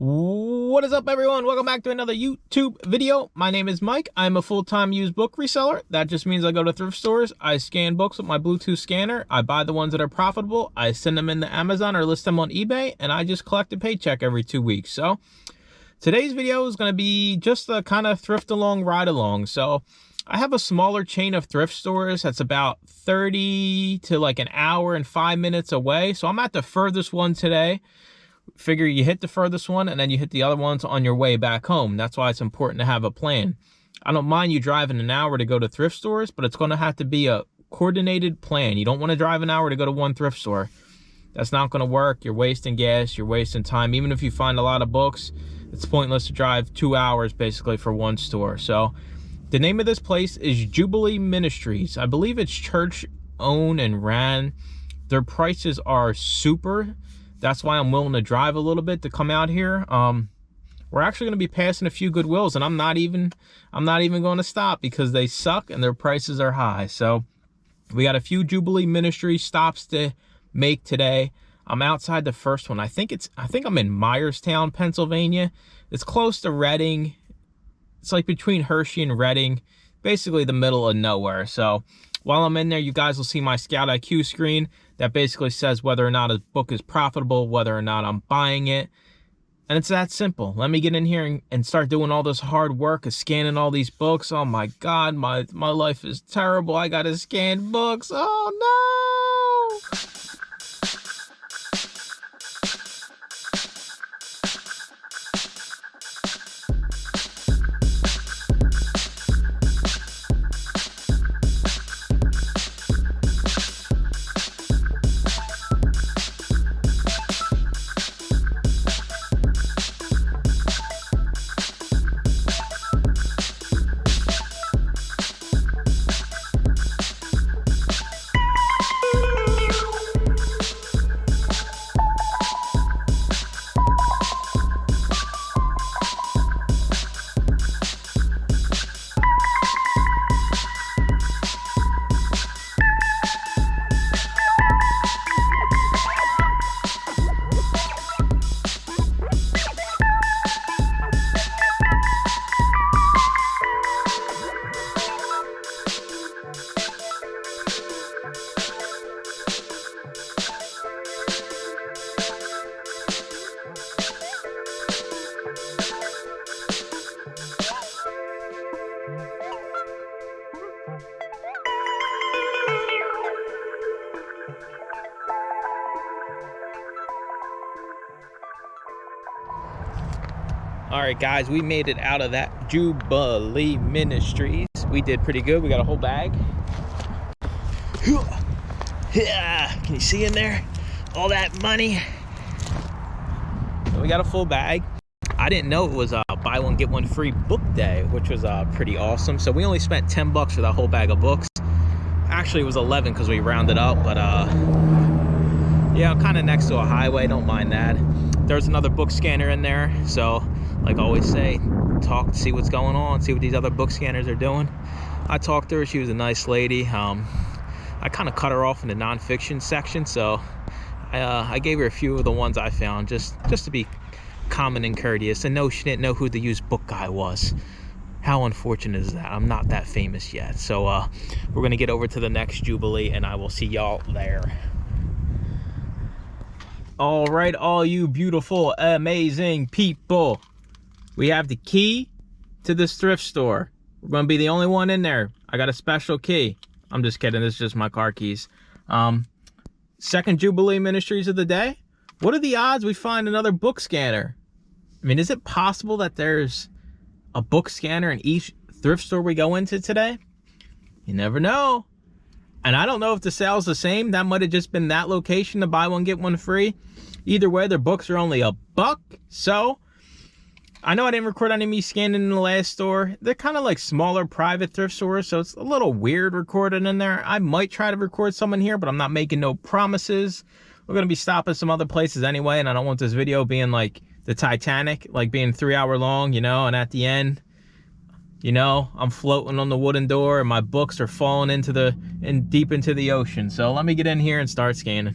What is up, everyone? Welcome back to another YouTube video. My name is Mike. I'm a full-time used book reseller. That just means I go to thrift stores, I scan books with my Bluetooth scanner, I buy the ones that are profitable, I send them into Amazon or list them on eBay, and I just collect a paycheck every 2 weeks. So today's video is going to be just a kind of thrift along, ride along. So I have a smaller chain of thrift stores that's about 30 to like an hour and 5 minutes away. So I'm at the furthest one today. Figure you hit the furthest one and then you hit the other ones on your way back home. That's why it's important to have a plan. I don't mind you driving an hour to go to thrift stores, but it's going to have to be a coordinated plan. You don't want to drive an hour to go to one thrift store. That's not going to work. You're wasting gas, you're wasting time. Even if you find a lot of books, it's pointless to drive 2 hours basically for one store. So the name of this place is Jubilee Ministries. I believe it's church owned and ran. Their prices are super. That's why I'm willing to drive a little bit to come out here. We're actually going to be passing a few Goodwills, and I'm not even going to stop because they suck and their prices are high. So we got a few Jubilee Ministry stops to make today. I'm outside the first one. I think I'm in Myerstown, Pennsylvania. It's close to Reading. It's like between Hershey and Reading, basically the middle of nowhere. So while I'm in there, you guys will see my Scout IQ screen that basically says whether or not a book is profitable, whether or not I'm buying it. And it's that simple. Let me get in here and start doing all this hard work of scanning all these books. Oh my God, my life is terrible. I gotta scan books. Oh no! All right, guys, we made it out of that Jubilee Ministries. We did pretty good. We got a whole bag. Yeah, can you see in there all that money? We got a full bag. I didn't know it was buy one get one free book day, which was pretty awesome. So we only spent $10 for that whole bag of books. Actually, it was 11 because we rounded up, but yeah, I'm kind of next to a highway. Don't mind that. There's another book scanner in there, so like I always say, talk, see what's going on, see what these other book scanners are doing. I talked to her. She was a nice lady. I kind of cut her off in the nonfiction section, so I gave her a few of the ones I found just to be common and courteous. And no, she didn't know who the used book guy was. How unfortunate is that? I'm not that famous yet. So we're gonna get over to the next Jubilee, and I will see y'all there. All right, all you beautiful, amazing people. We have the key to this thrift store. We're going to be the only one in there. I got a special key. I'm just kidding. This is just my car keys. Second Jubilee Ministries of the day. What are the odds we find another book scanner? I mean, is it possible that there's a book scanner in each thrift store we go into today? You never know. And I don't know if the sale's the same. That might have just been that location to buy one, get one free. Either way, their books are only $1. So I know I didn't record any of me scanning in the last store. They're kind of like smaller private thrift stores, so it's a little weird recording in there. I might try to record some in here, but I'm not making no promises. We're going to be stopping some other places anyway, and I don't want this video being like the Titanic, like being 3 hour long, you know, and at the end, you know, I'm floating on the wooden door and my books are falling deep into the ocean. So let me get in here and start scanning.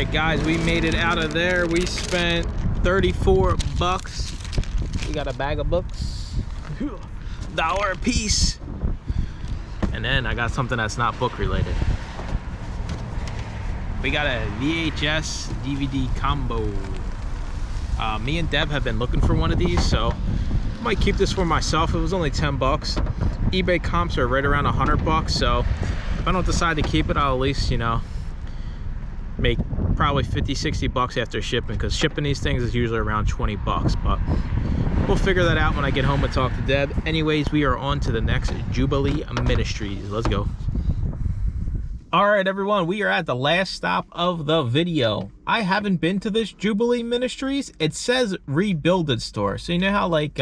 right, guys, we made it out of there. We spent 34 bucks. We got a bag of books, $1 a piece. And then I got something that's not book related. We got a VHS DVD combo. Me and Deb have been looking for one of these, so I might keep this for myself. It was only 10 bucks. eBay comps are right around 100 bucks, so if I don't decide to keep it, I'll at least, you know, make probably 50-60 bucks after shipping, because shipping these things is usually around 20 bucks, but we'll figure that out when I get home and talk to Deb. Anyways, we are on to the next Jubilee Ministries. Let's go. All right, everyone, we are at the last stop of the video. I haven't been to this Jubilee Ministries. It says Rebuilded store. So you know how like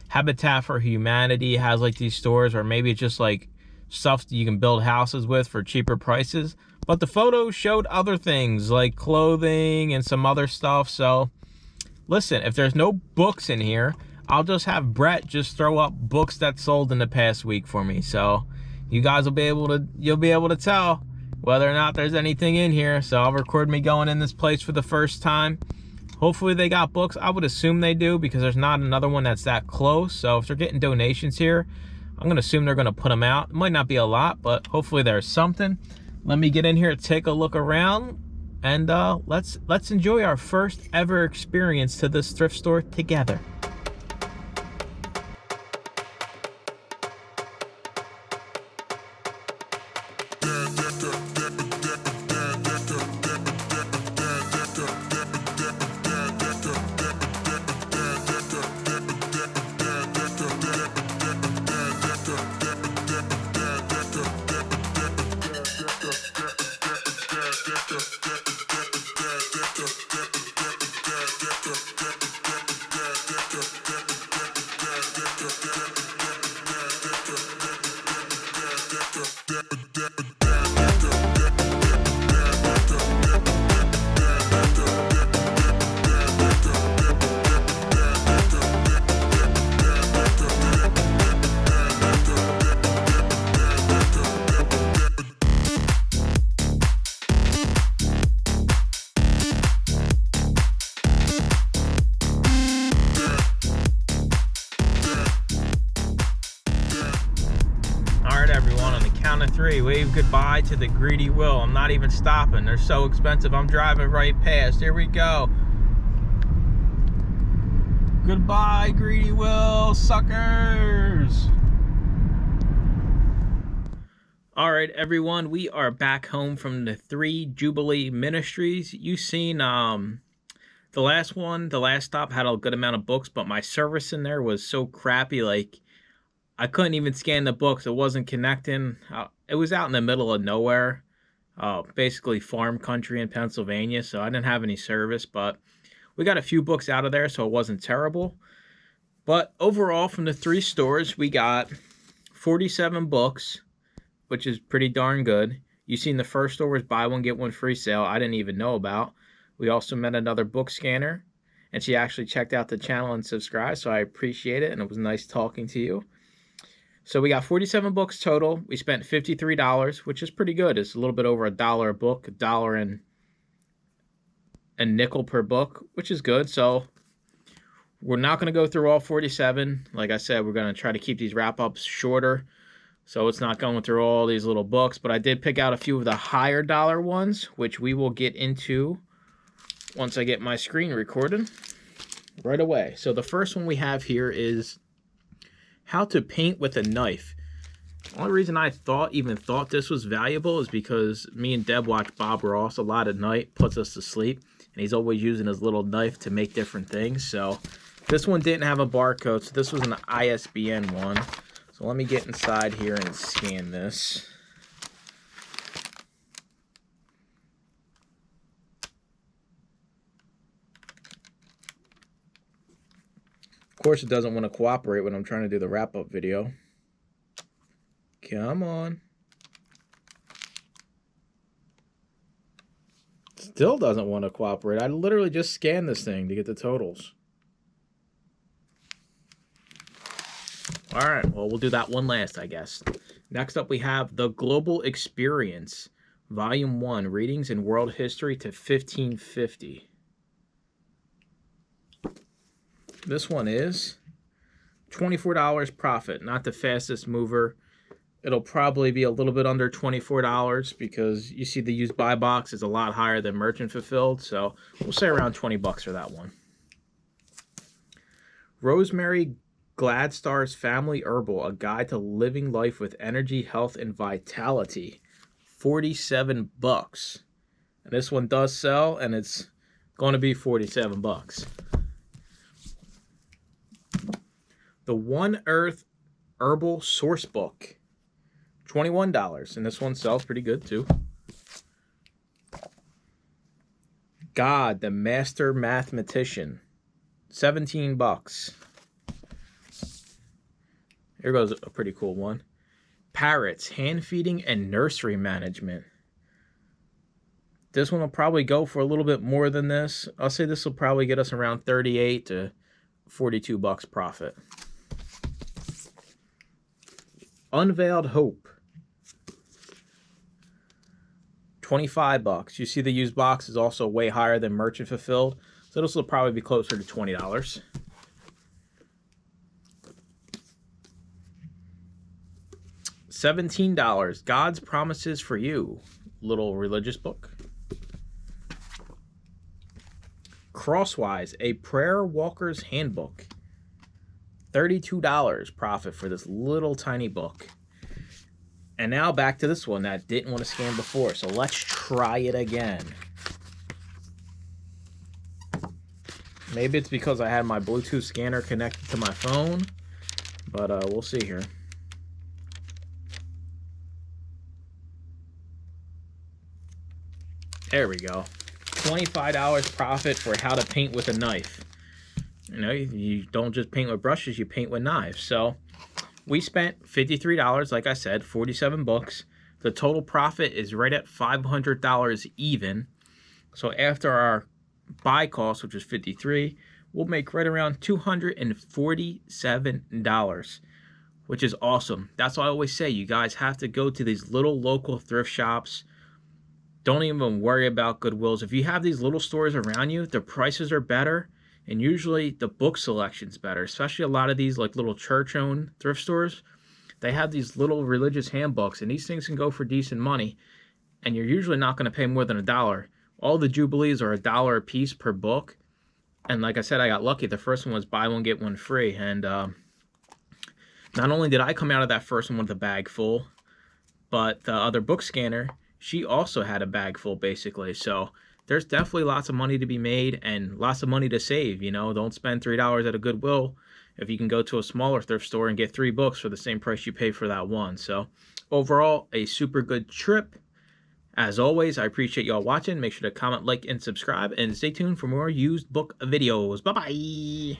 Habitat for Humanity has like these stores, or maybe it's just like stuff that you can build houses with for cheaper prices. But the photos showed other things like clothing and some other stuff. So listen, if there's no books in here, I'll just have Brett just throw up books that sold in the past week for me. So you guys will be able to, you'll be able to tell whether or not there's anything in here. So I'll record me going in this place for the first time. Hopefully they got books. I would assume they do, because there's not another one that's that close. So if they're getting donations here, I'm gonna assume they're gonna put them out. It might not be a lot, but hopefully there's something. Let me get in here, take a look around, and let's enjoy our first ever experience to this thrift store together. Everyone, on the count of 3, wave goodbye to the greedy will. I'm not even stopping. They're so expensive. I'm driving right past. Here we go. Goodbye, greedy will, suckers. All right, everyone, we are back home from the 3 Jubilee Ministries. You seen the last one, the last stop had a good amount of books, but my service in there was so crappy, like I couldn't even scan the books. It wasn't connecting. It was out in the middle of nowhere, basically farm country in Pennsylvania, so I didn't have any service, but we got a few books out of there, so it wasn't terrible. But overall, from the 3 stores, we got 47 books, which is pretty darn good. You seen the first store was buy one, get one free sale. I didn't even know about. We also met another book scanner, and she actually checked out the channel and subscribed, so I appreciate it, and it was nice talking to you. So we got 47 books total. We spent $53, which is pretty good. It's a little bit over $1 a book, $1 and a nickel per book, which is good. So we're not going to go through all 47. Like I said, we're going to try to keep these wrap-ups shorter, so it's not going through all these little books. But I did pick out a few of the higher dollar ones, which we will get into once I get my screen recorded right away. So the first one we have here is How to Paint with a Knife. The only reason I even thought this was valuable is because me and Deb watch Bob Ross a lot at night, puts us to sleep, and he's always using his little knife to make different things. So this one didn't have a barcode, so this was an ISBN one. So let me get inside here and scan this. Of course, it doesn't want to cooperate when I'm trying to do the wrap-up video. Come on. Still doesn't want to cooperate. I literally just scanned this thing to get the totals. All right, well, we'll do that one last, I guess. Next up, we have The Global Experience, Volume 1, Readings in World History to 1550. This one is $24 profit, not the fastest mover. It'll probably be a little bit under $24 because you see the used buy box is a lot higher than merchant fulfilled. So we'll say around 20 bucks for that one. Rosemary Gladstar's Family Herbal, a guide to living life with energy, health, and vitality. 47 bucks. And this one does sell, and it's going to be 47 bucks. The One Earth Herbal Source Book. $21, and this one sells pretty good too. God, the Master Mathematician. 17 bucks. Here goes a pretty cool one. Parrots, Hand Feeding and Nursery Management. This one will probably go for a little bit more than this. I'll say this will probably get us around 38 to 42 bucks profit. Unveiled Hope. 25 bucks. You see the used box is also way higher than merchant fulfilled. So this will probably be closer to $20. $17. God's Promises for You. Little religious book. Crosswise, a Prayer Walker's Handbook. $32 profit for this little tiny book. And now back to this one that didn't want to scan before. So let's try it again. Maybe it's because I had my Bluetooth scanner connected to my phone. But we'll see here. There we go. $25 profit for how to paint with a knife. You know, you don't just paint with brushes, you paint with knives. So we spent $53, like I said, 47 books. The total profit is right at $500 even. So after our buy cost, which is $53, we'll make right around $247, which is awesome. That's why I always say you guys have to go to these little local thrift shops. Don't even worry about Goodwills. If you have these little stores around you, the prices are better. And usually the book selection's better, especially a lot of these like little church-owned thrift stores. They have these little religious handbooks, and these things can go for decent money. And you're usually not going to pay more than $1. All the Jubilees are $1 a piece per book. And like I said, I got lucky. The first one was buy one, get one free. And not only did I come out of that first one with a bag full, but the other book scanner, she also had a bag full basically. So there's definitely lots of money to be made and lots of money to save. You know, don't spend $3 at a Goodwill if you can go to a smaller thrift store and get 3 books for the same price you pay for that one. So overall, a super good trip. As always, I appreciate y'all watching. Make sure to comment, like, and subscribe, and stay tuned for more used book videos. Bye-bye.